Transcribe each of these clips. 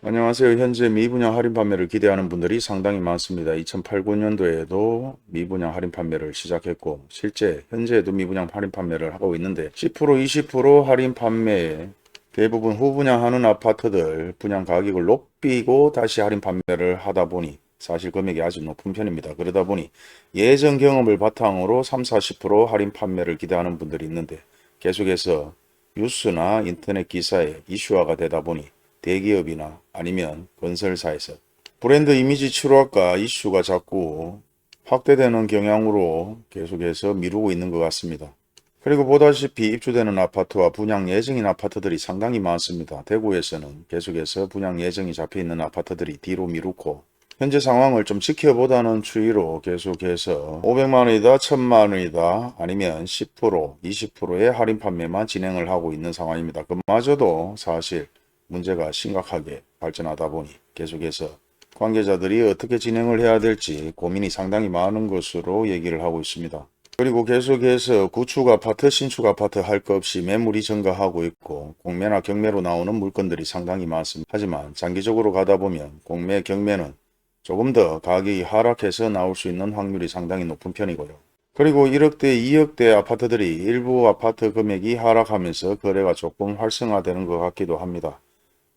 안녕하세요. 현재 미분양 할인 판매를 기대하는 분들이 상당히 많습니다. 2008-9년도에도 미분양 할인 판매를 시작했고 실제 현재에도 미분양 할인 판매를 하고 있는데 10% 20% 할인 판매에 대부분 후분양하는 아파트들 분양 가격을 높이고 다시 할인 판매를 하다 보니 사실 금액이 아주 높은 편입니다. 그러다 보니 예전 경험을 바탕으로 30-40% 할인 판매를 기대하는 분들이 있는데 계속해서 뉴스나 인터넷 기사에 이슈화가 되다 보니 대기업이나 아니면 건설사에서 브랜드 이미지 치료학과 이슈가 자꾸 확대되는 경향으로 계속해서 미루고 있는 것 같습니다. 그리고 보다시피 입주되는 아파트와 분양 예정인 아파트들이 상당히 많습니다. 대구에서는 계속해서 분양 예정이 잡혀 있는 아파트들이 뒤로 미루고 현재 상황을 좀 지켜보다는 추이로 계속해서 500만 원이다, 1000만 원이다, 아니면 10%, 20%의 할인 판매만 진행을 하고 있는 상황입니다. 그마저도 사실 문제가 심각하게 발전하다 보니 계속해서 관계자들이 어떻게 진행을 해야 될지 고민이 상당히 많은 것으로 얘기를 하고 있습니다. 그리고 계속해서 구축 아파트, 신축 아파트 할 것 없이 매물이 증가하고 있고 공매나 경매로 나오는 물건들이 상당히 많습니다. 하지만 장기적으로 가다 보면 공매, 경매는 조금 더 가격이 하락해서 나올 수 있는 확률이 상당히 높은 편이고요. 그리고 1억대, 2억대 아파트들이 일부 아파트 금액이 하락하면서 거래가 조금 활성화되는 것 같기도 합니다.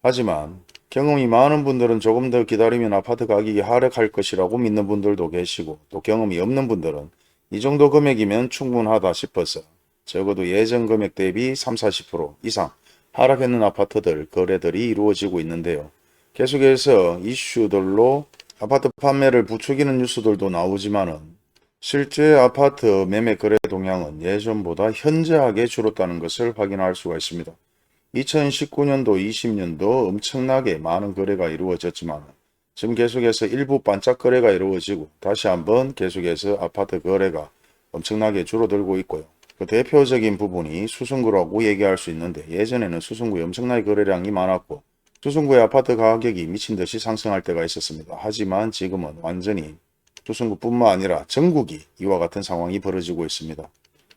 하지만 경험이 많은 분들은 조금 더 기다리면 아파트 가격이 하락할 것이라고 믿는 분들도 계시고 또 경험이 없는 분들은 이 정도 금액이면 충분하다 싶어서 적어도 예전 금액 대비 30-40% 이상 하락했는 아파트들 거래들이 이루어지고 있는데요. 계속해서 이슈들로 아파트 판매를 부추기는 뉴스들도 나오지만은 실제 아파트 매매 거래 동향은 예전보다 현저하게 줄었다는 것을 확인할 수가 있습니다. 2019년도, 20년도 엄청나게 많은 거래가 이루어졌지만 지금 계속해서 일부 반짝 거래가 이루어지고 다시 한번 계속해서 아파트 거래가 엄청나게 줄어들고 있고요. 그 대표적인 부분이 수성구라고 얘기할 수 있는데 예전에는 수성구에 엄청나게 거래량이 많았고 수성구의 아파트 가격이 미친 듯이 상승할 때가 있었습니다. 하지만 지금은 완전히 수성구뿐만 아니라 전국이 이와 같은 상황이 벌어지고 있습니다.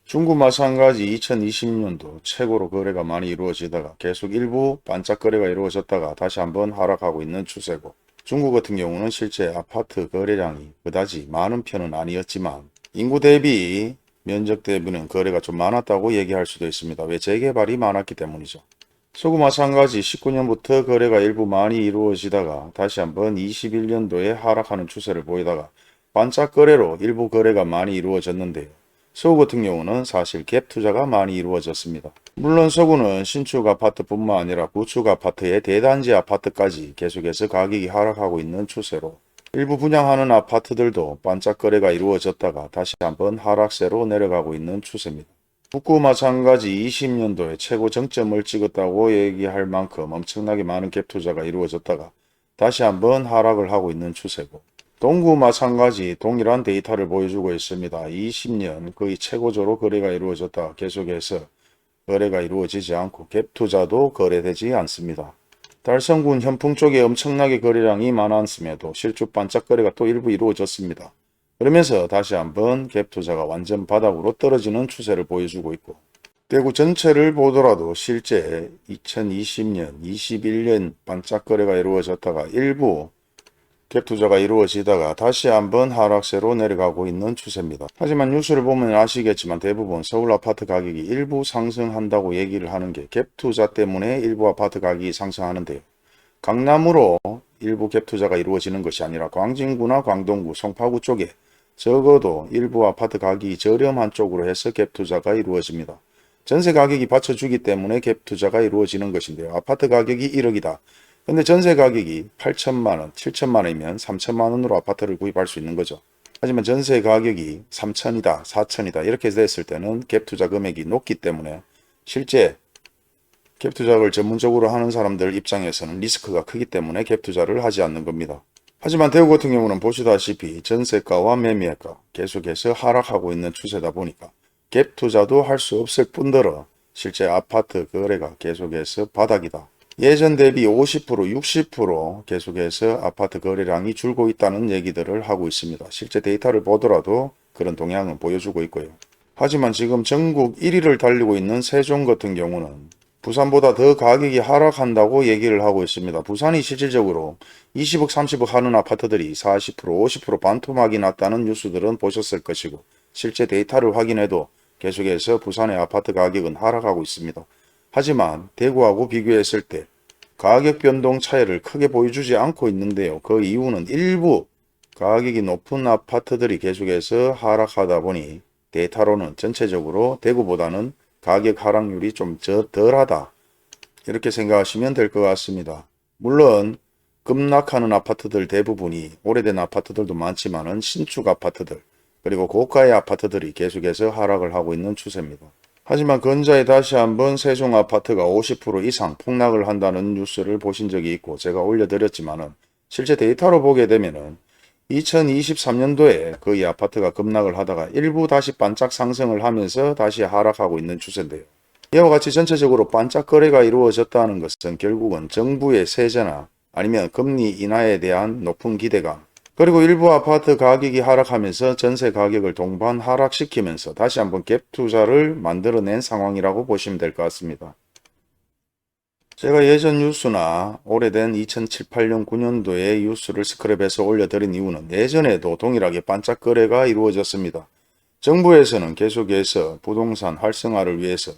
중구 마찬가지 2020년도 최고로 거래가 많이 이루어지다가 계속 일부 반짝 거래가 이루어졌다가 다시 한번 하락하고 있는 추세고 중구 같은 경우는 실제 아파트 거래량이 그다지 많은 편은 아니었지만 인구 대비 면적 대비는 거래가 좀 많았다고 얘기할 수도 있습니다. 왜 재개발이 많았기 때문이죠. 서구 마찬가지 19년부터 거래가 일부 많이 이루어지다가 다시 한번 21년도에 하락하는 추세를 보이다가 반짝 거래로 일부 거래가 많이 이루어졌는데요. 서구 같은 경우는 사실 갭 투자가 많이 이루어졌습니다. 물론 서구는 신축 아파트뿐만 아니라 구축 아파트의 대단지 아파트까지 계속해서 가격이 하락하고 있는 추세로 일부 분양하는 아파트들도 반짝 거래가 이루어졌다가 다시 한번 하락세로 내려가고 있는 추세입니다. 북구 마찬가지 20년도에 최고 정점을 찍었다고 얘기할 만큼 엄청나게 많은 갭 투자가 이루어졌다가 다시 한번 하락을 하고 있는 추세고 동구 마찬가지 동일한 데이터를 보여주고 있습니다. 20년 거의 최고조로 거래가 이루어졌다. 계속해서 거래가 이루어지지 않고 갭 투자도 거래되지 않습니다. 달성군 현풍 쪽에 엄청나게 거래량이 많았음에도 실주 반짝 거래가 또 일부 이루어졌습니다. 그러면서 다시 한번 갭 투자가 완전 바닥으로 떨어지는 추세를 보여주고 있고 대구 전체를 보더라도 실제 2020년, 21년 반짝 거래가 이루어졌다가 일부 갭 투자가 이루어지다가 다시 한번 하락세로 내려가고 있는 추세입니다. 하지만 뉴스를 보면 아시겠지만 대부분 서울 아파트 가격이 일부 상승한다고 얘기를 하는 게 갭 투자 때문에 일부 아파트 가격이 상승하는데요. 강남으로 일부 갭 투자가 이루어지는 것이 아니라 광진구나 광동구, 송파구 쪽에 적어도 일부 아파트 가격이 저렴한 쪽으로 해서 갭 투자가 이루어집니다. 전세 가격이 받쳐주기 때문에 갭 투자가 이루어지는 것인데요. 아파트 가격이 1억이다. 근데 전세 가격이 8천만 원, 7천만 원이면 3천만 원으로 아파트를 구입할 수 있는 거죠. 하지만 전세 가격이 3천이다, 4천이다 이렇게 됐을 때는 갭 투자 금액이 높기 때문에 실제 갭 투자를 전문적으로 하는 사람들 입장에서는 리스크가 크기 때문에 갭 투자를 하지 않는 겁니다. 하지만 대구 같은 경우는 보시다시피 전세가와 매매가 계속해서 하락하고 있는 추세다 보니까 갭 투자도 할 수 없을 뿐더러 실제 아파트 거래가 계속해서 바닥이다. 예전 대비 50%, 60% 계속해서 아파트 거래량이 줄고 있다는 얘기들을 하고 있습니다. 실제 데이터를 보더라도 그런 동향은 보여주고 있고요. 하지만 지금 전국 1위를 달리고 있는 세종 같은 경우는 부산보다 더 가격이 하락한다고 얘기를 하고 있습니다. 부산이 실질적으로 20억 30억 하는 아파트들이 40% 50% 반토막이 났다는 뉴스들은 보셨을 것이고 실제 데이터를 확인해도 계속해서 부산의 아파트 가격은 하락하고 있습니다. 하지만 대구하고 비교했을 때 가격 변동 차이를 크게 보여주지 않고 있는데요. 그 이유는 일부 가격이 높은 아파트들이 계속해서 하락하다 보니 데이터로는 전체적으로 대구보다는 가격 하락률이 좀 덜하다. 이렇게 생각하시면 될 것 같습니다. 물론 급락하는 아파트들 대부분이 오래된 아파트들도 많지만은 신축 아파트들 그리고 고가의 아파트들이 계속해서 하락을 하고 있는 추세입니다. 하지만 근자에 다시 한번 세종 아파트가 50% 이상 폭락을 한다는 뉴스를 보신 적이 있고 제가 올려드렸지만은 실제 데이터로 보게 되면은 2023년도에 거의 아파트가 급락을 하다가 일부 다시 반짝 상승을 하면서 다시 하락하고 있는 추세인데요. 이와 같이 전체적으로 반짝 거래가 이루어졌다는 것은 결국은 정부의 세제나 아니면 금리 인하에 대한 높은 기대감 그리고 일부 아파트 가격이 하락하면서 전세 가격을 동반 하락시키면서 다시 한번 갭 투자를 만들어낸 상황이라고 보시면 될 것 같습니다. 제가 예전 뉴스나 오래된 2007, 8년, 9년도의 뉴스를 스크랩해서 올려드린 이유는 예전에도 동일하게 반짝 거래가 이루어졌습니다. 정부에서는 계속해서 부동산 활성화를 위해서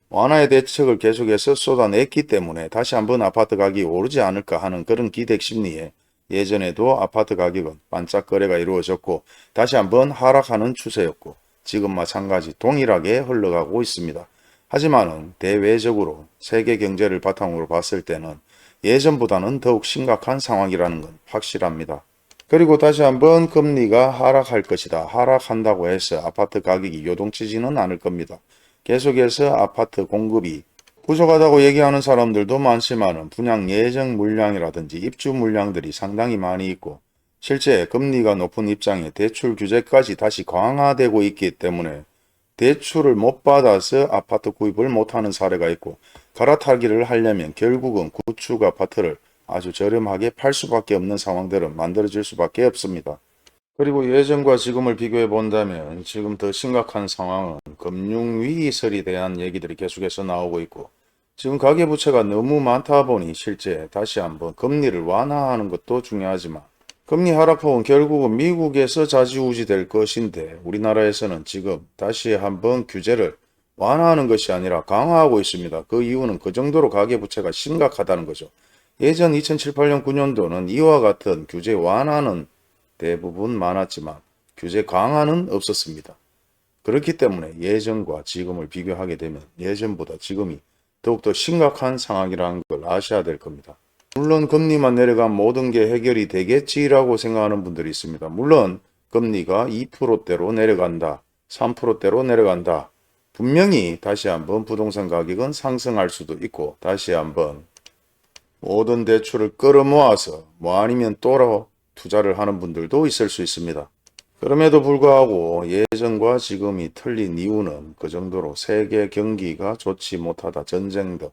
완화의 대책을 계속해서 쏟아냈기 때문에 다시 한번 아파트 가격이 오르지 않을까 하는 그런 기대 심리에 예전에도 아파트 가격은 반짝 거래가 이루어졌고 다시 한번 하락하는 추세였고 지금 마찬가지 동일하게 흘러가고 있습니다. 하지만은 대외적으로 세계 경제를 바탕으로 봤을 때는 예전보다는 더욱 심각한 상황이라는 건 확실합니다. 그리고 다시 한번 금리가 하락할 것이다. 하락한다고 해서 아파트 가격이 요동치지는 않을 겁니다. 계속해서 아파트 공급이 부족하다고 얘기하는 사람들도 많지만은 분양 예정 물량이라든지 입주 물량들이 상당히 많이 있고 실제 금리가 높은 입장에 대출 규제까지 다시 강화되고 있기 때문에 대출을 못 받아서 아파트 구입을 못하는 사례가 있고 갈아타기를 하려면 결국은 구축 아파트를 아주 저렴하게 팔 수밖에 없는 상황들은 만들어질 수밖에 없습니다. 그리고 예전과 지금을 비교해 본다면 지금 더 심각한 상황은 금융위기설에 대한 얘기들이 계속해서 나오고 있고 지금 가계부채가 너무 많다 보니 실제 다시 한번 금리를 완화하는 것도 중요하지만 금리 하락폭은 결국은 미국에서 좌지우지 될 것인데 우리나라에서는 지금 다시 한번 규제를 완화하는 것이 아니라 강화하고 있습니다. 그 이유는 그 정도로 가계부채가 심각하다는 거죠. 예전 2007, 8년, 9년도는 이와 같은 규제 완화는 대부분 많았지만 규제 강화는 없었습니다. 그렇기 때문에 예전과 지금을 비교하게 되면 예전보다 지금이 더욱더 심각한 상황이라는 걸 아셔야 될 겁니다. 물론 금리만 내려가면 모든 게 해결이 되겠지라고 생각하는 분들이 있습니다. 물론 금리가 2%대로 내려간다, 3%대로 내려간다. 분명히 다시 한번 부동산 가격은 상승할 수도 있고 다시 한번 모든 대출을 끌어모아서 아니면 또 투자를 하는 분들도 있을 수 있습니다. 그럼에도 불구하고 예전과 지금이 틀린 이유는 그 정도로 세계 경기가 좋지 못하다. 전쟁 등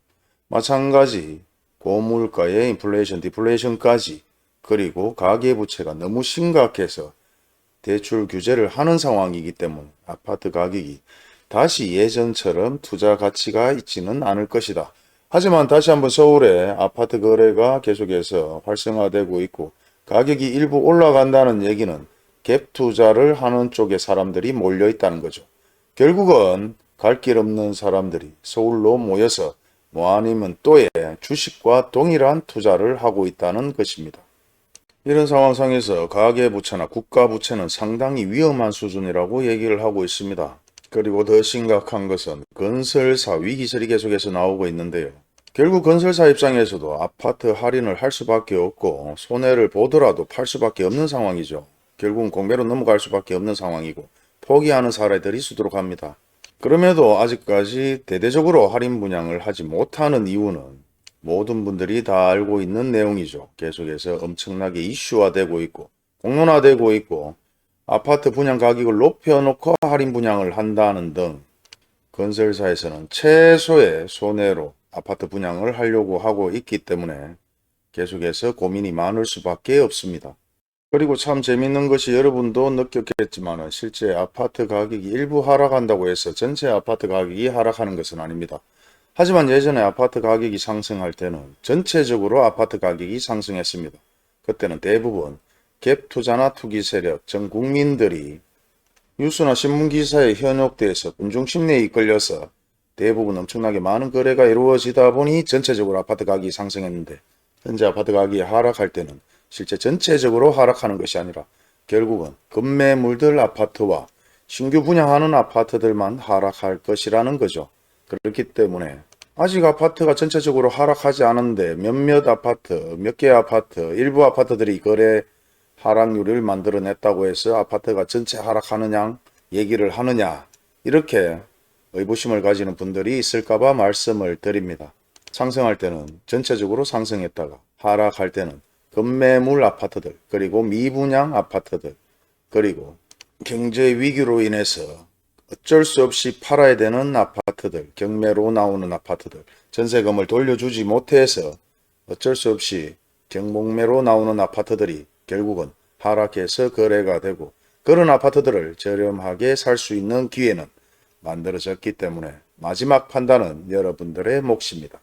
마찬가지 고물가의 인플레이션, 디플레이션까지 그리고 가계부채가 너무 심각해서 대출 규제를 하는 상황이기 때문에 아파트 가격이 다시 예전처럼 투자 가치가 있지는 않을 것이다. 하지만 다시 한번 서울의 아파트 거래가 계속해서 활성화되고 있고 가격이 일부 올라간다는 얘기는 갭 투자를 하는 쪽에 사람들이 몰려 있다는 거죠. 결국은 갈 길 없는 사람들이 서울로 모여서 아니면 또의 주식과 동일한 투자를 하고 있다는 것입니다. 이런 상황상에서 가계부채나 국가부채는 상당히 위험한 수준이라고 얘기를 하고 있습니다. 그리고 더 심각한 것은 건설사 위기설이 계속해서 나오고 있는데요. 결국 건설사 입장에서도 아파트 할인을 할 수밖에 없고 손해를 보더라도 팔 수밖에 없는 상황이죠. 결국은 공매로 넘어갈 수밖에 없는 상황이고 포기하는 사례들이 수두룩합니다. 그럼에도 아직까지 대대적으로 할인 분양을 하지 못하는 이유는 모든 분들이 다 알고 있는 내용이죠. 계속해서 엄청나게 이슈화되고 있고 공론화되고 있고 아파트 분양 가격을 높여놓고 할인 분양을 한다는 등 건설사에서는 최소의 손해로 아파트 분양을 하려고 하고 있기 때문에 계속해서 고민이 많을 수밖에 없습니다. 그리고 참 재밌는 것이 여러분도 느꼈겠지만 실제 아파트 가격이 일부 하락한다고 해서 전체 아파트 가격이 하락하는 것은 아닙니다. 하지만 예전에 아파트 가격이 상승할 때는 전체적으로 아파트 가격이 상승했습니다. 그때는 대부분 갭 투자나 투기 세력, 전 국민들이 뉴스나 신문기사에 현혹돼서 군중심리에 이끌려서 대부분 엄청나게 많은 거래가 이루어지다 보니 전체적으로 아파트 가격이 상승했는데, 현재 아파트 가격이 하락할 때는 실제 전체적으로 하락하는 것이 아니라 결국은 급매물들 아파트와 신규 분양하는 아파트들만 하락할 것이라는 거죠. 그렇기 때문에 아직 아파트가 전체적으로 하락하지 않은데 몇몇 아파트, 몇 개의 아파트, 일부 아파트들이 거래 하락률을 만들어냈다고 해서 아파트가 전체 하락하느냐 얘기를 하느냐, 이렇게 의구심을 가지는 분들이 있을까봐 말씀을 드립니다. 상승할 때는 전체적으로 상승했다가 하락할 때는 급매물 아파트들, 그리고 미분양 아파트들, 그리고 경제 위기로 인해서 어쩔 수 없이 팔아야 되는 아파트들, 경매로 나오는 아파트들, 전세금을 돌려주지 못해서 어쩔 수 없이 경목매로 나오는 아파트들이 결국은 하락해서 거래가 되고, 그런 아파트들을 저렴하게 살 수 있는 기회는 만들어졌기 때문에 마지막 판단은 여러분들의 몫입니다.